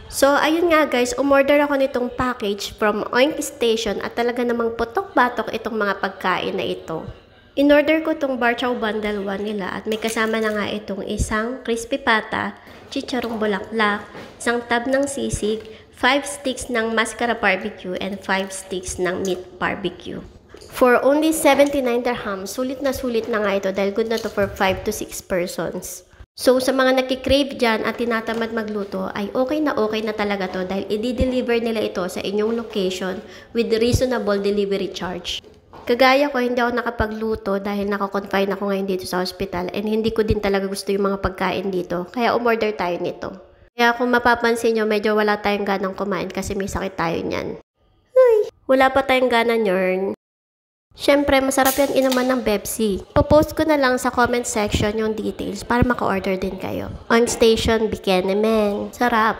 So, ayun nga guys, umorder ako nitong package from Oink Station at talaga namang putok-batok itong mga pagkain na ito. In-order ko itong bar chow bundle 1 nila at may kasama na nga itong isang crispy pata, chicharong bulaklak, isang tab ng sisig, 5 sticks ng mascara barbecue, and 5 sticks ng meat barbecue. For only 79 dirhams, sulit na nga ito dahil good na to for 5 to 6 persons. So, sa mga nakikrave dyan at tinatamad magluto, ay okay na talaga to dahil i-deliver nila ito sa inyong location with reasonable delivery charge. Kagaya ko, hindi ako nakapagluto dahil nakakonfine ako ngayon dito sa hospital and hindi ko din talaga gusto yung mga pagkain dito. Kaya umorder tayo nito. Kaya kung mapapansin nyo, medyo wala tayong ganang kumain kasi may sakit tayo niyan. Ay, wala pa tayong gana nyorn. Siyempre, masarap yan inuman ng Pepsi. Popost ko na lang sa comment section yung details para maka-order din kayo. On station, bikini men. Sarap.